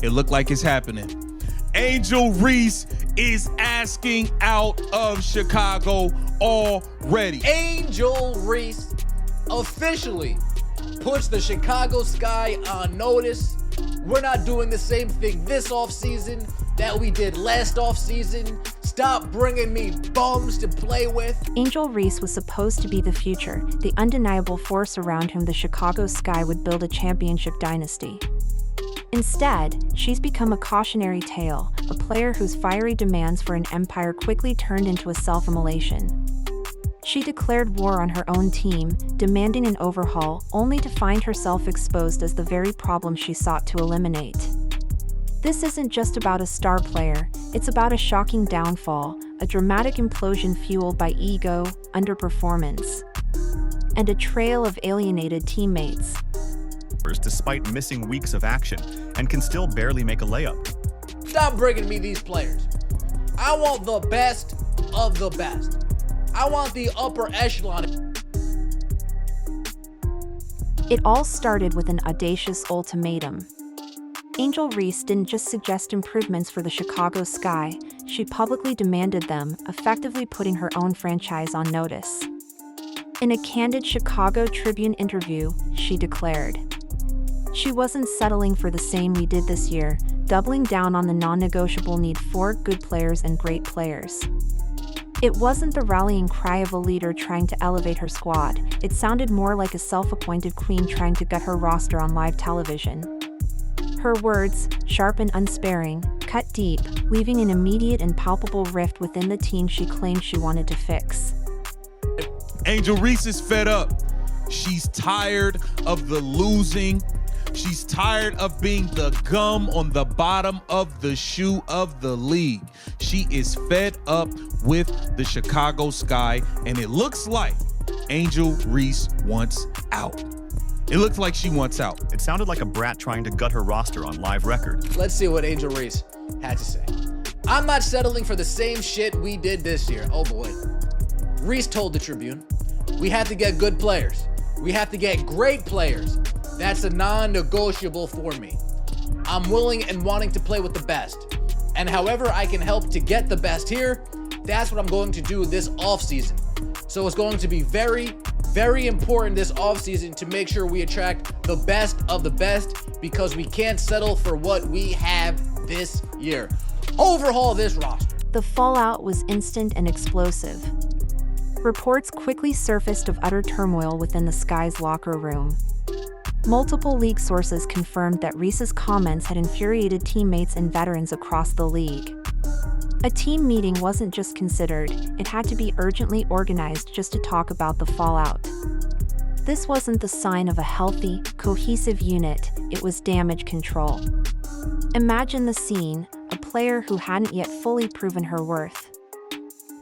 It looked like it's happening. Angel Reese is asking out of Chicago already. Angel Reese officially puts the Chicago Sky on notice. We're not doing the same thing this offseason that we did last offseason. Stop bringing me bums to play with. Angel Reese was supposed to be the future, the undeniable force around whom the Chicago Sky would build a championship dynasty. Instead, she's become a cautionary tale, a player whose fiery demands for an empire quickly turned into a self-immolation. She declared war on her own team, demanding an overhaul, only to find herself exposed as the very problem she sought to eliminate. This isn't just about a star player, it's about a shocking downfall, a dramatic implosion fueled by ego, underperformance, and a trail of alienated teammates. Despite missing weeks of action, and can still barely make a layup. Stop bringing me these players. I want the best of the best. I want the upper echelon. It all started with an audacious ultimatum. Angel Reese didn't just suggest improvements for the Chicago Sky, she publicly demanded them, effectively putting her own franchise on notice. In a candid Chicago Tribune interview, she declared, she wasn't settling for the same we did this year, doubling down on the non-negotiable need for good players and great players. It wasn't the rallying cry of a leader trying to elevate her squad, it sounded more like a self-appointed queen trying to gut her roster on live television. Her words, sharp and unsparing, cut deep, leaving an immediate and palpable rift within the team she claimed she wanted to fix. Angel Reese is fed up. She's tired of the losing. She's tired of being the gum on the bottom of the shoe of the league. She is fed up with the Chicago Sky, and it looks like Angel Reese wants out. It looks like she wants out. It sounded like a brat trying to gut her roster on live record. Let's see what Angel Reese had to say. I'm not settling for the same shit we did this year. Oh boy. Reese told the Tribune, we have to get good players. We have to get great players. That's a non-negotiable for me. I'm willing and wanting to play with the best. And however I can help to get the best here, that's what I'm going to do this offseason. So it's going to be very, very important this offseason to make sure we attract the best of the best, because we can't settle for what we have this year. Overhaul this roster. The fallout was instant and explosive. Reports quickly surfaced of utter turmoil within the Sky's locker room. Multiple league sources confirmed that Reese's comments had infuriated teammates and veterans across the league. A team meeting wasn't just considered, it had to be urgently organized just to talk about the fallout. This wasn't the sign of a healthy, cohesive unit, it was damage control. Imagine the scene, a player who hadn't yet fully proven her worth,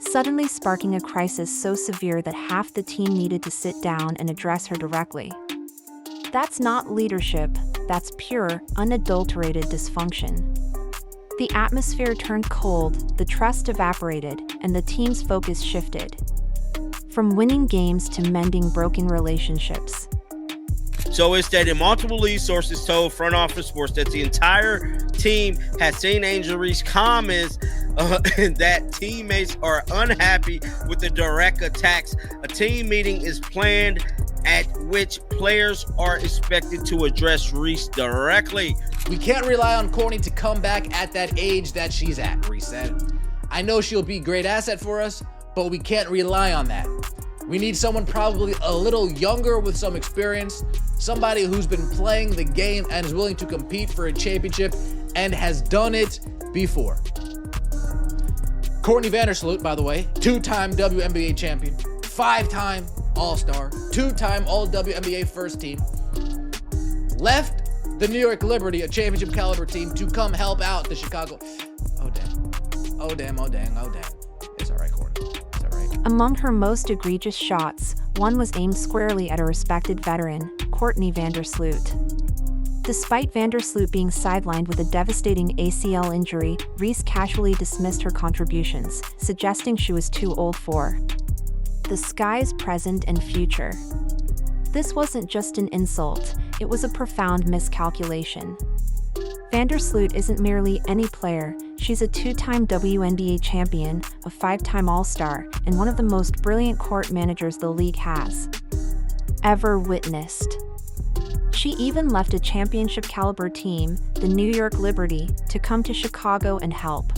suddenly sparking a crisis so severe that half the team needed to sit down and address her directly. That's not leadership, that's pure, unadulterated dysfunction. The atmosphere turned cold, the trust evaporated, and the team's focus shifted. From winning games to mending broken relationships. So it's that multiple lead sources told Front Office Sports that the entire team has seen Angel Reese comments and that teammates are unhappy with the direct attacks. A team meeting is planned at which players are expected to address Reese directly. We can't rely on Courtney to come back at that age that she's at, Reese said. I know she'll be a great asset for us, but we can't rely on that. We need someone probably a little younger with some experience, somebody who's been playing the game and is willing to compete for a championship and has done it before. Courtney Vandersloot, by the way, two-time WNBA champion, 5-time All-Star, 2-time All-WNBA first team, left the New York Liberty, a championship caliber team, to come help out the Chicago. Oh damn. Oh damn, oh dang, oh dang. It's all right, Courtney. It's all right. Among her most egregious shots, one was aimed squarely at a respected veteran, Courtney Vandersloot. Despite Vandersloot being sidelined with a devastating ACL injury, Reese casually dismissed her contributions, suggesting she was too old for the Sky's present and future. This wasn't just an insult, it was a profound miscalculation. Vandersloot isn't merely any player, she's a 2-time WNBA champion, a 5-time All-Star, and one of the most brilliant court managers the league has ever witnessed. She even left a championship-caliber team, the New York Liberty, to come to Chicago and help.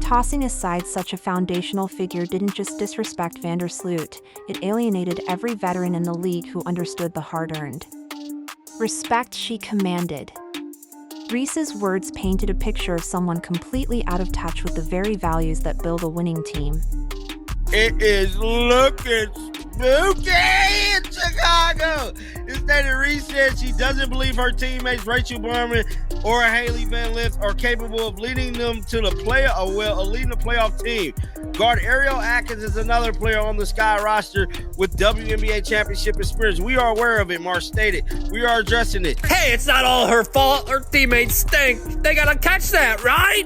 Tossing aside such a foundational figure didn't just disrespect Vandersloot, it alienated every veteran in the league who understood the hard-earned respect she commanded. Reese's words painted a picture of someone completely out of touch with the very values that build a winning team. It is looking spooky in Chicago. Instead, Reese said she doesn't believe her teammates Rachel Berman or Haley Van Lith are capable of leading them to the leading the playoff team. Guard Ariel Atkins is another player on the Sky roster with WNBA championship experience. We are aware of it, Marsh stated. We are addressing it. Hey, it's not all her fault. Her teammates stink. They gotta catch that, right?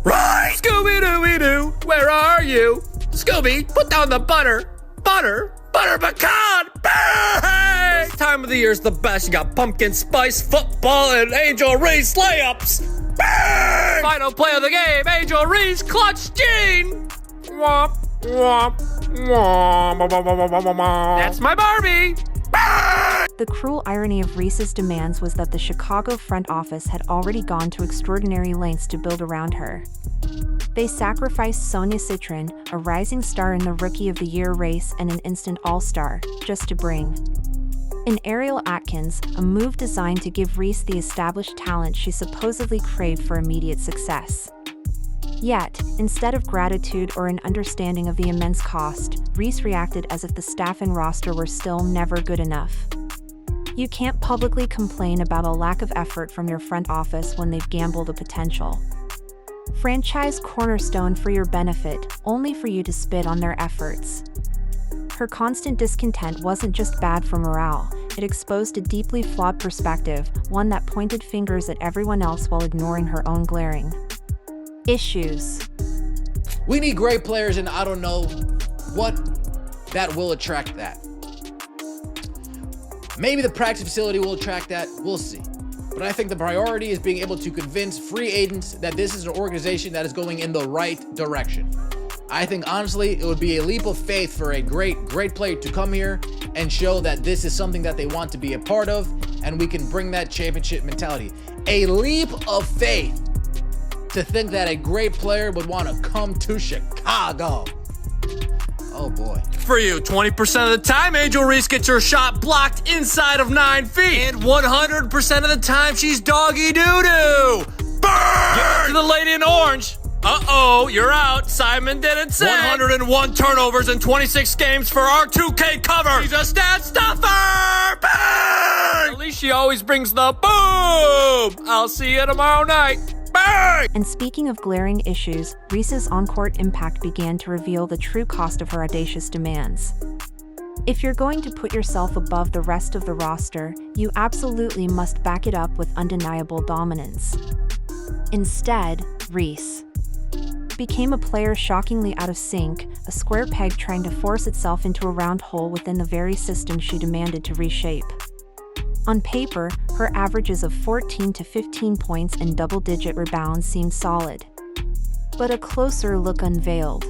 Right! Scooby-Dooby-Doo, where are you? Scooby, put down the butter. Butter pecan! Bang! This time of the year is the best. You got pumpkin spice, football, and Angel Reese layups. Bang! Final play of the game, Angel Reese, clutch Gene! Womp, womp, womp. That's my Barbie! Bang! The cruel irony of Reese's demands was that the Chicago front office had already gone to extraordinary lengths to build around her. They sacrificed Sonia Citron, a rising star in the Rookie of the Year race and an instant All-Star, just to bring in Ariel Atkins, a move designed to give Reese the established talent she supposedly craved for immediate success. Yet, instead of gratitude or an understanding of the immense cost, Reese reacted as if the staff and roster were still never good enough. You can't publicly complain about a lack of effort from your front office when they've gambled a potential franchise cornerstone for your benefit, only for you to spit on their efforts. Her constant discontent wasn't just bad for morale, it exposed a deeply flawed perspective, one that pointed fingers at everyone else while ignoring her own glaring issues. We need great players, and I don't know what that will attract that. Maybe the practice facility will attract that, we'll see. But I think the priority is being able to convince free agents that this is an organization that is going in the right direction. I think, honestly, it would be a leap of faith for a great player to come here and show that this is something that they want to be a part of, and we can bring that championship mentality. A leap of faith to think that a great player would want to come to Chicago. Oh boy. For you, 20% of the time, Angel Reese gets her shot blocked inside of 9 feet. And 100% of the time, she's doggy doo-doo. Burn! Give it to the lady in orange. Uh-oh, you're out. Simon didn't say. 101 turnovers in 26 games for our 2K cover. She's a stat stuffer. Bang! At least she always brings the boom. I'll see you tomorrow night. Bang! And speaking of glaring issues, Reese's on-court impact began to reveal the true cost of her audacious demands. If you're going to put yourself above the rest of the roster, you absolutely must back it up with undeniable dominance. Instead, Reese became a player shockingly out of sync, a square peg trying to force itself into a round hole within the very system she demanded to reshape. On paper, her averages of 14 to 15 points and double-digit rebounds seemed solid. But a closer look unveiled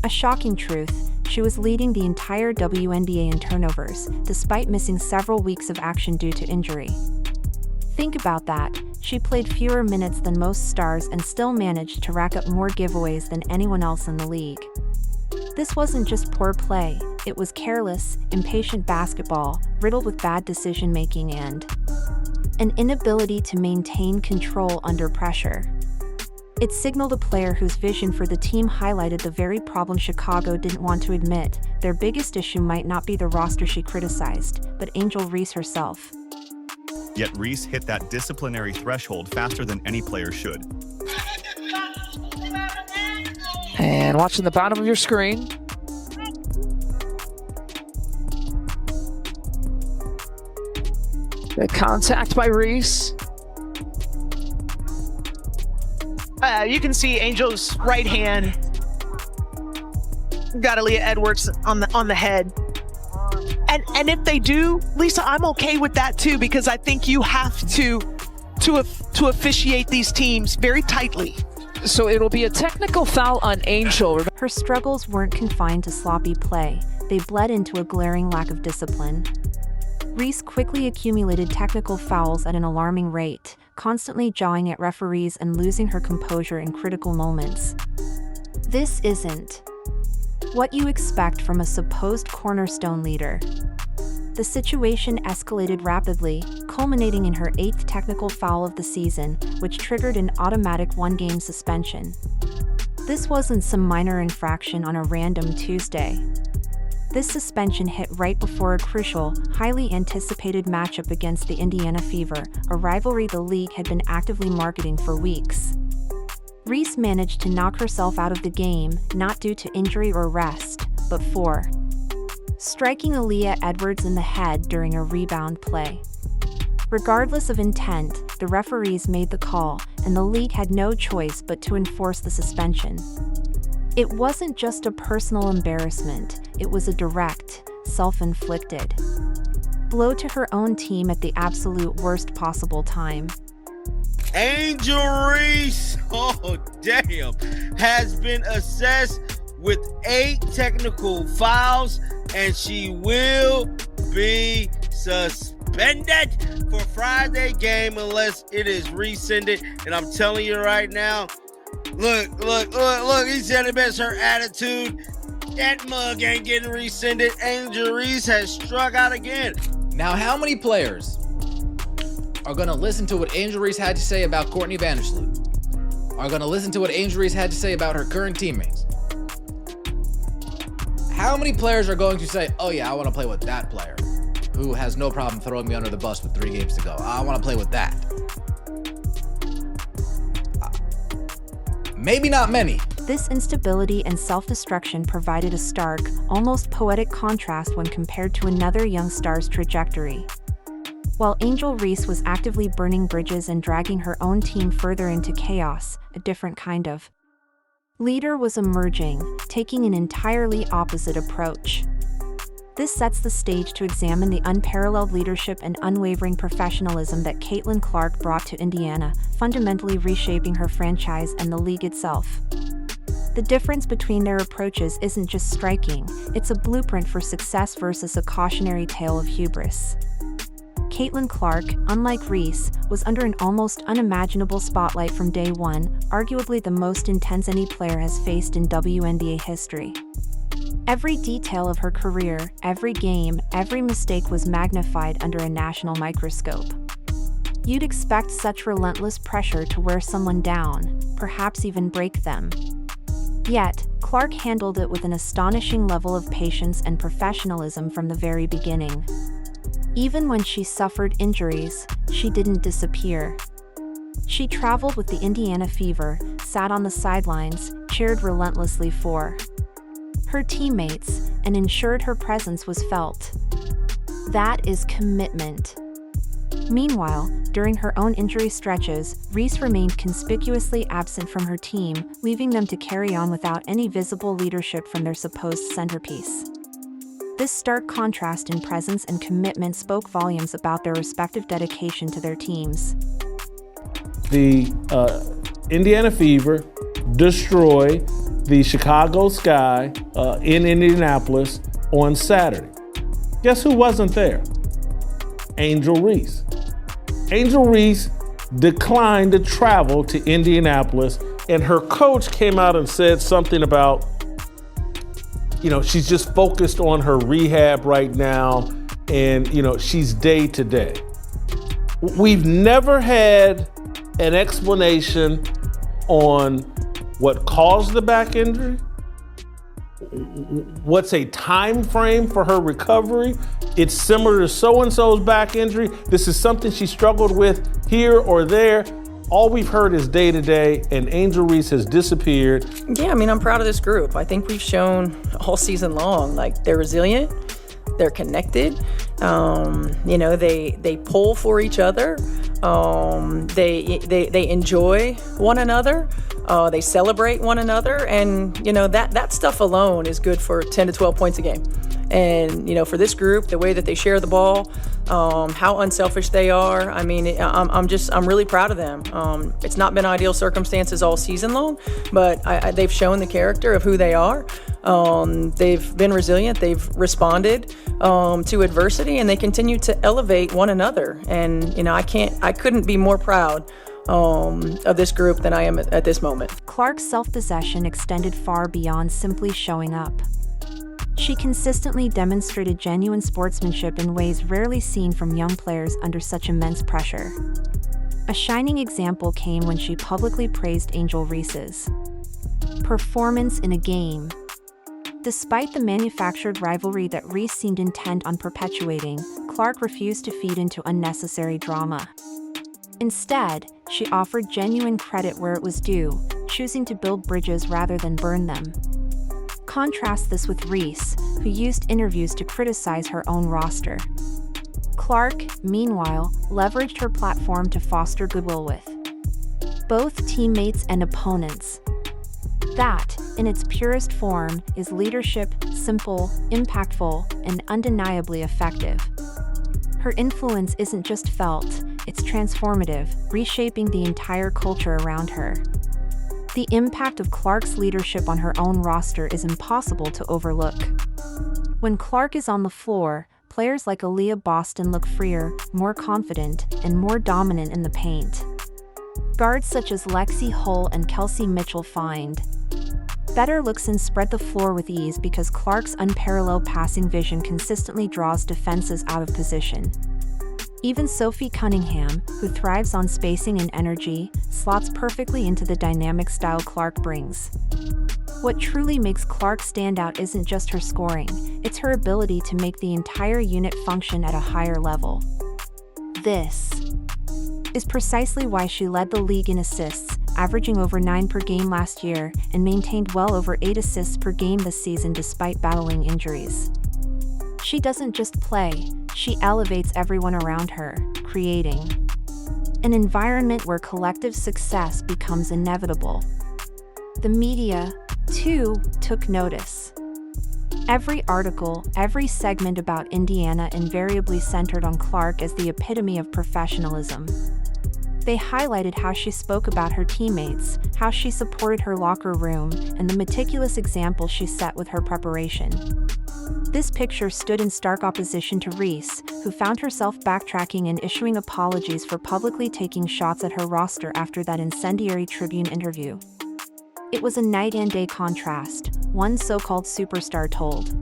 a shocking truth: she was leading the entire WNBA in turnovers, despite missing several weeks of action due to injury. Think about that. She played fewer minutes than most stars and still managed to rack up more giveaways than anyone else in the league. This wasn't just poor play, it was careless, impatient basketball, riddled with bad decision-making and an inability to maintain control under pressure. It signaled a player whose vision for the team highlighted the very problem Chicago didn't want to admit. Their biggest issue might not be the roster she criticized, but Angel Reese herself. Yet Reese hit that disciplinary threshold faster than any player should. And watching the bottom of your screen. The contact by Reese. You can see Angel's right hand got Aaliyah Edwards on the head. And if they do, Lisa, I'm okay with that too, because I think you have to to officiate these teams very tightly. So it'll be a technical foul on Angel. Her struggles weren't confined to sloppy play. They bled into a glaring lack of discipline. Reese quickly accumulated technical fouls at an alarming rate, constantly jawing at referees and losing her composure in critical moments. This isn't what you expect from a supposed cornerstone leader. The situation escalated rapidly, culminating in her 8th technical foul of the season, which triggered an automatic 1-game suspension. This wasn't some minor infraction on a random Tuesday. This suspension hit right before a crucial, highly anticipated matchup against the Indiana Fever, a rivalry the league had been actively marketing for weeks. Reese managed to knock herself out of the game, not due to injury or rest, but for striking Aaliyah Edwards in the head during a rebound play. Regardless of intent, the referees made the call, and the league had no choice but to enforce the suspension. It wasn't just a personal embarrassment, it was a direct, self-inflicted blow to her own team at the absolute worst possible time. Angel Reese, oh damn, has been assessed with 8 technical fouls, and she will be suspended for Friday game unless it is rescinded. And I'm telling you right now, look, he said it best, her attitude. That mug ain't getting rescinded. Angel Reese has struck out again. Now, how many players are going to listen to what Angel Reese had to say about Courtney Vandersloot? Are going to listen to what Angel Reese had to say about her current teammates? How many players are going to say, oh yeah, I want to play with that player who has no problem throwing me under the bus with 3 games to go? I want to play with that. Maybe not many. This instability and self-destruction provided a stark, almost poetic contrast when compared to another young star's trajectory. While Angel Reese was actively burning bridges and dragging her own team further into chaos, a different kind of leader was emerging, taking an entirely opposite approach. This sets the stage to examine the unparalleled leadership and unwavering professionalism that Caitlin Clark brought to Indiana, fundamentally reshaping her franchise and the league itself. The difference between their approaches isn't just striking, it's a blueprint for success versus a cautionary tale of hubris. Caitlin Clark, unlike Reese, was under an almost unimaginable spotlight from day one, arguably the most intense any player has faced in WNBA history. Every detail of her career, every game, every mistake was magnified under a national microscope. You'd expect such relentless pressure to wear someone down, perhaps even break them. Yet, Clark handled it with an astonishing level of patience and professionalism from the very beginning. Even when she suffered injuries, she didn't disappear. She traveled with the Indiana Fever, sat on the sidelines, cheered relentlessly for her teammates, and ensured her presence was felt. That is commitment. Meanwhile, during her own injury stretches, Reese remained conspicuously absent from her team, leaving them to carry on without any visible leadership from their supposed centerpiece. This stark contrast in presence and commitment spoke volumes about their respective dedication to their teams. The Indiana Fever destroy the Chicago Sky in Indianapolis on Saturday. Guess who wasn't there? Angel Reese. Angel Reese declined to travel to Indianapolis, and her coach came out and said something about, she's just focused on her rehab right now, and, she's day to day. We've never had an explanation on what caused the back injury, what's a time frame for her recovery. It's similar to so-and-so's back injury. This is something she struggled with here or there. All we've heard is day to day, and Angel Reese has disappeared. Yeah, I'm proud of this group. I think we've shown all season long, they're resilient, they're connected, they pull for each other, they enjoy one another, they celebrate one another, and that stuff alone is good for 10 to 12 points a game. And, for this group, the way that they share the ball, how unselfish they are. I mean, I'm really proud of them. It's not been ideal circumstances all season long, but they've shown the character of who they are. They've been resilient. They've responded to adversity, and they continue to elevate one another. And, I couldn't be more proud of this group than I am at this moment. Clark's self-possession extended far beyond simply showing up. She consistently demonstrated genuine sportsmanship in ways rarely seen from young players under such immense pressure. A shining example came when she publicly praised Angel Reese's performance in a game. Despite the manufactured rivalry that Reese seemed intent on perpetuating, Clark refused to feed into unnecessary drama. Instead, she offered genuine credit where it was due, choosing to build bridges rather than burn them. Contrast this with Reese, who used interviews to criticize her own roster. Clark, meanwhile, leveraged her platform to foster goodwill with both teammates and opponents. That, in its purest form, is leadership, simple, impactful, and undeniably effective. Her influence isn't just felt, it's transformative, reshaping the entire culture around her. The impact of Clark's leadership on her own roster is impossible to overlook. When Clark is on the floor, players like Aaliyah Boston look freer, more confident, and more dominant in the paint. Guards such as Lexi Hull and Kelsey Mitchell find better looks and spread the floor with ease because Clark's unparalleled passing vision consistently draws defenses out of position. Even Sophie Cunningham, who thrives on spacing and energy, slots perfectly into the dynamic style Clark brings. What truly makes Clark stand out isn't just her scoring, it's her ability to make the entire unit function at a higher level. This is precisely why she led the league in assists, averaging over 9 per game last year, and maintained well over 8 assists per game this season despite battling injuries. She doesn't just play, she elevates everyone around her, creating an environment where collective success becomes inevitable. The media, too, took notice. Every article, every segment about Indiana invariably centered on Clark as the epitome of professionalism. They highlighted how she spoke about her teammates, how she supported her locker room, and the meticulous example she set with her preparation. This picture stood in stark opposition to Reese, who found herself backtracking and issuing apologies for publicly taking shots at her roster after that incendiary Tribune interview. It was a night and day contrast, one so-called superstar told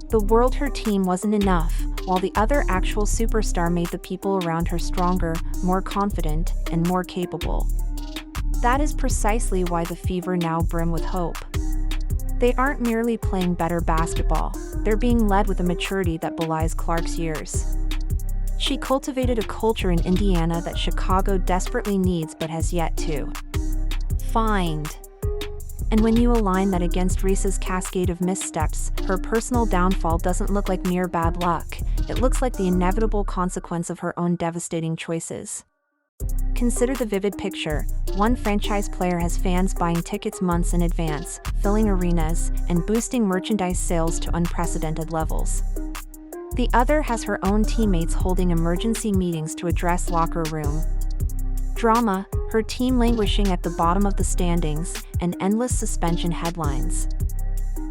the world her team wasn't enough, while the other actual superstar made the people around her stronger, more confident, and more capable. That is precisely why the Fever now brim with hope. They aren't merely playing better basketball, they're being led with a maturity that belies Clark's years. She cultivated a culture in Indiana that Chicago desperately needs but has yet to find. And when you align that against Reese's cascade of missteps, her personal downfall doesn't look like mere bad luck, it looks like the inevitable consequence of her own devastating choices. Consider the vivid picture. One franchise player has fans buying tickets months in advance, filling arenas, and boosting merchandise sales to unprecedented levels. The other has her own teammates holding emergency meetings to address locker room drama, her team languishing at the bottom of the standings, and endless suspension headlines.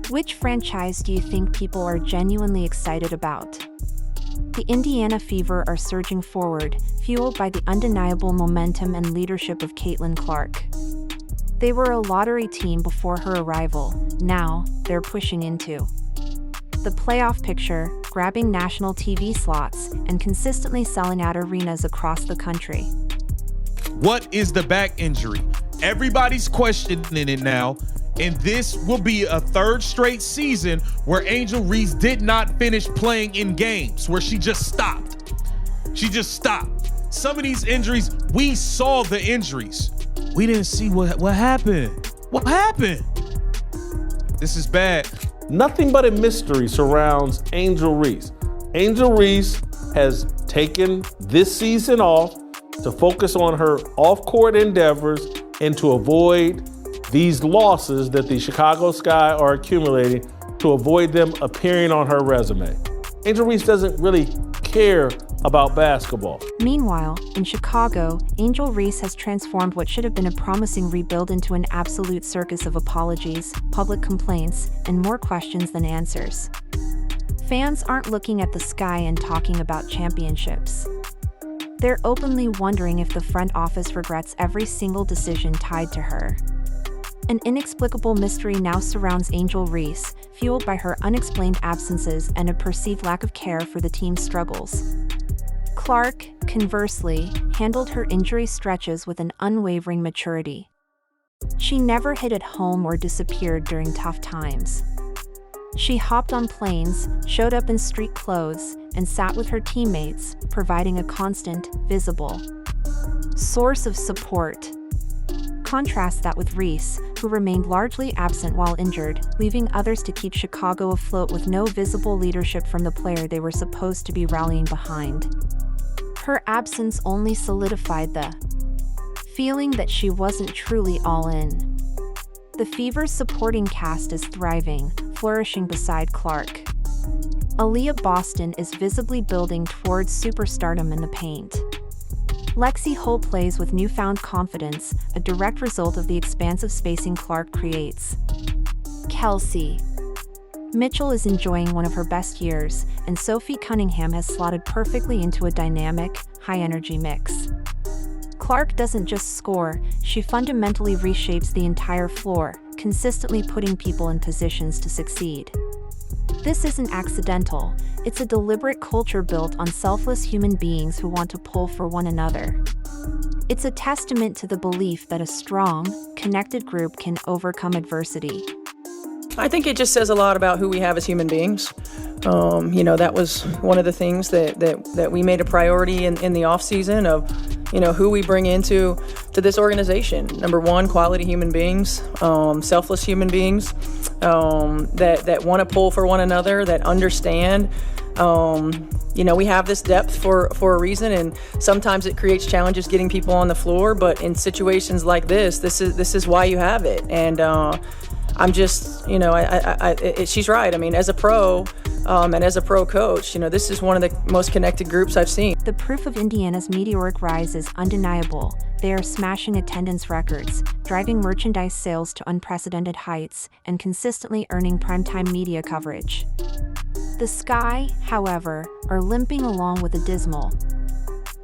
Which franchise do you think people are genuinely excited about? The Indiana Fever are surging forward, fueled by the undeniable momentum and leadership of Caitlin Clark. They were a lottery team before her arrival, now they're pushing into the playoff picture, grabbing national TV slots, and consistently selling out arenas across the country. What is the back injury? Everybody's questioning it now, and this will be a third straight season where Angel Reese did not finish playing in games, where she just stopped. She just stopped. Some of these injuries, we saw the injuries. We didn't see what happened. What happened? This is bad. Nothing but a mystery surrounds Angel Reese. Angel Reese has taken this season off to focus on her off-court endeavors and to avoid these losses that the Chicago Sky are accumulating to avoid them appearing on her resume. Angel Reese doesn't really care about basketball. Meanwhile, in Chicago, Angel Reese has transformed what should have been a promising rebuild into an absolute circus of apologies, public complaints, and more questions than answers. Fans aren't looking at the sky and talking about championships. They're openly wondering if the front office regrets every single decision tied to her. An inexplicable mystery now surrounds Angel Reese, fueled by her unexplained absences and a perceived lack of care for the team's struggles. Clark, conversely, handled her injury stretches with an unwavering maturity. She never hid at home or disappeared during tough times. She hopped on planes, showed up in street clothes, and sat with her teammates, providing a constant, visible source of support. Contrast that with Reese, who remained largely absent while injured, leaving others to keep Chicago afloat with no visible leadership from the player they were supposed to be rallying behind. Her absence only solidified the feeling that she wasn't truly all in. The Fever's supporting cast is thriving, flourishing beside Clark. Aaliyah Boston is visibly building towards superstardom in the paint. Lexi Holt plays with newfound confidence, a direct result of the expansive spacing Clark creates. Kelsey Mitchell is enjoying one of her best years, and Sophie Cunningham has slotted perfectly into a dynamic, high-energy mix. Clark doesn't just score, she fundamentally reshapes the entire floor, consistently putting people in positions to succeed. This isn't accidental, it's a deliberate culture built on selfless human beings who want to pull for one another. It's a testament to the belief that a strong, connected group can overcome adversity. I think it just says a lot about who we have as human beings. That was one of the things that we made a priority in the off season of, who we bring into this organization. Number one, quality human beings, selfless human beings, that want to pull for one another, that understand. We have this depth for a reason, and sometimes it creates challenges getting people on the floor. But in situations like this is why you have it. And I'm just, she's right. I mean, as a pro and as a pro coach, this is one of the most connected groups I've seen. The proof of Indiana's meteoric rise is undeniable. They are smashing attendance records, driving merchandise sales to unprecedented heights, and consistently earning primetime media coverage. The Sky, however, are limping along with a dismal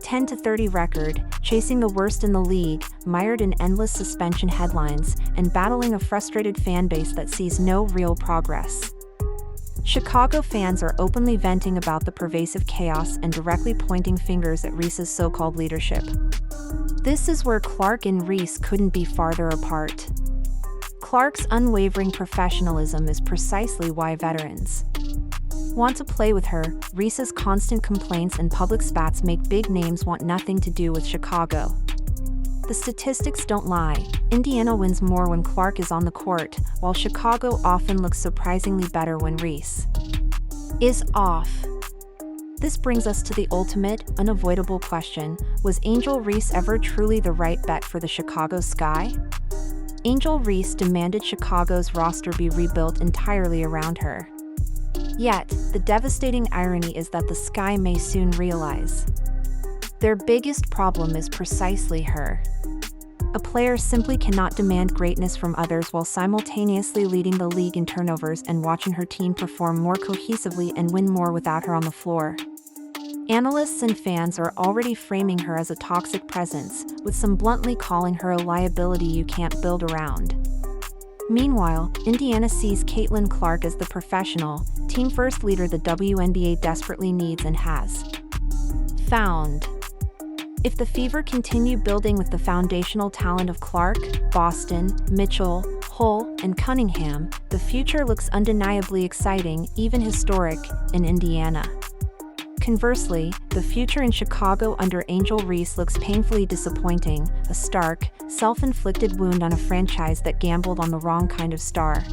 10-30 record, chasing the worst in the league, mired in endless suspension headlines, and battling a frustrated fan base that sees no real progress. Chicago fans are openly venting about the pervasive chaos and directly pointing fingers at Reese's so-called leadership. This is where Clark and Reese couldn't be farther apart. Clark's unwavering professionalism is precisely why veterans want to play with her. Reese's constant complaints and public spats make big names want nothing to do with Chicago. The statistics don't lie. Indiana wins more when Clark is on the court, while Chicago often looks surprisingly better when Reese is off. This brings us to the ultimate, unavoidable question: was Angel Reese ever truly the right bet for the Chicago Sky? Angel Reese demanded Chicago's roster be rebuilt entirely around her. Yet, the devastating irony is that the Sky may soon realize their biggest problem is precisely her. A player simply cannot demand greatness from others while simultaneously leading the league in turnovers and watching her team perform more cohesively and win more without her on the floor. Analysts and fans are already framing her as a toxic presence, with some bluntly calling her a liability you can't build around. Meanwhile, Indiana sees Caitlin Clark as the professional, team-first leader the WNBA desperately needs and has found. If the Fever continue building with the foundational talent of Clark, Boston, Mitchell, Hull, and Cunningham, the future looks undeniably exciting, even historic, in Indiana. Conversely, the future in Chicago under Angel Reese looks painfully disappointing, a stark, self-inflicted wound on a franchise that gambled on the wrong kind of star.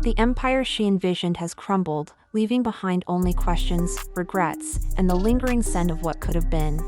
The empire she envisioned has crumbled, leaving behind only questions, regrets, and the lingering scent of what could have been.